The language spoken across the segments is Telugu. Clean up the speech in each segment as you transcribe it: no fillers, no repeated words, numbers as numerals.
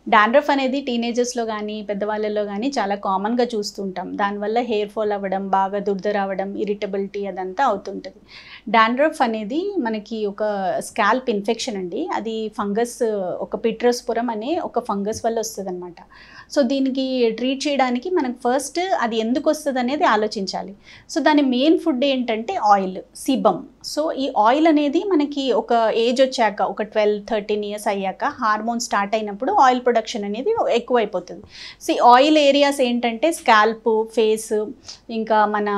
డాండ్రఫ్ అనేది టీనేజర్స్లో కానీ పెద్దవాళ్ళలో కానీ చాలా కామన్గా చూస్తుంటాం. దానివల్ల హెయిర్ ఫాల్ అవ్వడం, బాగా దురద రావడం, ఇరిటబిలిటీ అదంతా అవుతుంటుంది. డాండ్రఫ్ అనేది మనకి ఒక స్కాల్ప్ ఇన్ఫెక్షన్ అండి. అది ఫంగస్, ఒక పిట్రోస్పురం అనే ఒక ఫంగస్ వల్ల వస్తుందన్నమాట. సో దీనికి ట్రీట్ చేయడానికి మనకు ఫస్ట్ అది ఎందుకు వస్తుంది అనేది ఆలోచించాలి. సో దాని మెయిన్ ఫుడ్ ఏంటంటే ఆయిల్, సిబమ్. సో ఈ ఆయిల్ అనేది మనకి ఒక ఏజ్ వచ్చాక, ఒక 12-13 ఇయర్స్ అయ్యాక హార్మోన్ స్టార్ట్ అయినప్పుడు ఆయిల్ ప్రొడక్షన్ అనేది ఎక్కువైపోతుంది. సో ఈ ఆయిల్ ఏరియాస్ ఏంటంటే స్కాల్ప్, ఫేస్, ఇంకా మన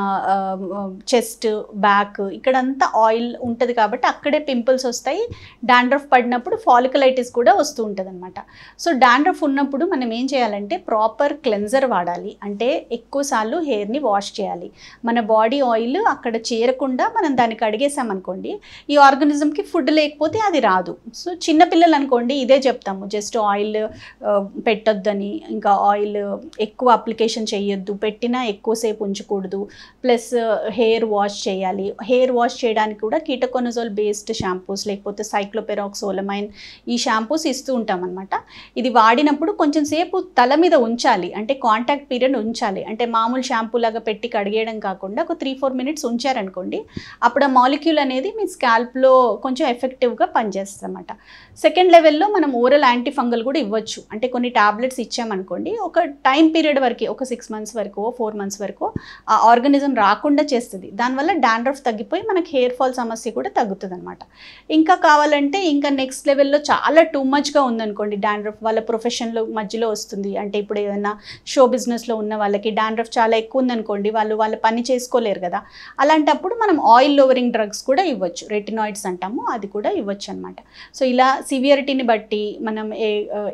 చెస్ట్, బ్యాక్, ఇక్కడంతా ఆయిల్ ఉంటుంది కాబట్టి అక్కడే పింపుల్స్ వస్తాయి. డాండ్రఫ్ పడినప్పుడు ఫాలికులైటిస్ కూడా వస్తూ ఉంటుంది అనమాట. సో డాండ్రఫ్ ఉన్నప్పుడు మనం ఏం చేయాలంటే ప్రాపర్ క్లెన్జర్ వాడాలి. అంటే ఎక్కువసార్లు హెయిర్ని వాష్ చేయాలి. మన బాడీ ఆయిల్ అక్కడ చేరకుండా మనం దాన్ని కడిగేసామనుకోండి, ఈ ఆర్గానిజంకి ఫుడ్ లేకపోతే అది రాదు. సో చిన్నపిల్లలు అనుకోండి ఇదే చెప్తాము, జస్ట్ ఆయిల్ పెట్టొద్దని, ఇంకా ఆయిల్ ఎక్కువ అప్లికేషన్ చేయొద్దు, పెట్టినా ఎక్కువసేపు ఉంచకూడదు, ప్లస్ హెయిర్ వాష్ చేయాలి. హెయిర్ వాష్ చేయడానికి కూడా కీటోకోనజోల్ బేస్డ్ షాంపూస్ లేకపోతే సైక్లోపెరాక్సోలమైన్ ఈ షాంపూస్ ఇస్తూ ఉంటాం అనమాట. ఇది వాడినప్పుడు కొంచెం సేపు తల మీద ఉంచాలి, అంటే కాంటాక్ట్ పీరియడ్ ఉంచాలి. అంటే మామూలు షాంపూ లాగా పెట్టి కడిగేయడం కాకుండా ఒక 3-4 మినిట్స్ ఉంచారనుకోండి, అప్పుడు ఆ మాలిక్యూల్ అనేది మీ స్కాల్ప్లో కొంచెం ఎఫెక్టివ్గా పనిచేస్తుంది అనమాట. సెకండ్ లెవెల్లో మనం ఓరల్ యాంటీ ఫంగల్ కూడా ఇవ్వచ్చు. అంటే కొన్ని టాబ్లెట్స్ ఇచ్చామనుకోండి, ఒక టైం పీరియడ్ వరకు, ఒక 6 మంత్స్ వరకు, 4 మంత్స్ వరకు ఆ ఆర్గానిజం రాకుండా చేస్తుంది. దానివల్ల డాండ్రఫ్ తగ్గిపోయి మనకి హెయిర్ ఫాల్ సమస్య కూడా తగ్గుతుంది అనమాట. ఇంకా కావాలంటే ఇంకా నెక్స్ట్ లెవెల్లో చాలా టూ మచ్గా ఉందనుకోండి డాండ్రఫ్, వాళ్ళ ప్రొఫెషన్లో మధ్యలో వస్తుంది. అంటే ఇప్పుడు ఏదైనా షో బిజినెస్లో ఉన్న వాళ్ళకి డాండ్రఫ్ చాలా ఎక్కువ ఉందనుకోండి, వాళ్ళ పని చేసుకోలేరు కదా. అలాంటప్పుడు మనం ఆయిల్ లోవరింగ్ డ్రగ్స్ కూడా ఇవ్వచ్చు, రెటినాయిడ్స్ అంటాము, అది కూడా ఇవ్వచ్చు అనమాట. సో ఇలా సివియరిటీని బట్టి మనం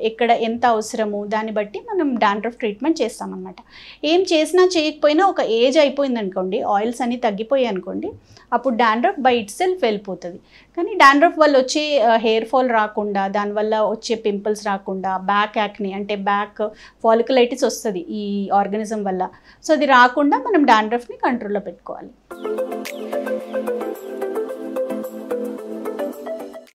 ఎక్కడ ఎంత అవసరము దాన్ని బట్టి మనం డాండ్రఫ్ ట్రీట్మెంట్ చేస్తామన్నమాట. ఏం చేసినా చేయకపోయినా ఒక ఏజ్ అయిపోయింది అనుకోండి, ఆయిల్స్ అన్నీ తగ్గిపోయాయి అనుకోండి, అప్పుడు డాండ్రఫ్ బై ఇట్ సెల్ఫ్ వెళ్ళిపోతుంది. కానీ డాండ్రఫ్ వల్ల వచ్చే హెయిర్ ఫాల్ రాకుండా, దానివల్ల వచ్చే పింపుల్స్ రాకుండా, బ్యాక్ యాక్ని అంటే బ్యాక్ ఫాలికులైటిస్ వస్తుంది ఈ ఆర్గానిజం వల్ల. సో అది రాకుండా మనం డాండ్రఫ్ని కంట్రోల్లో పెట్టుకోవాలి.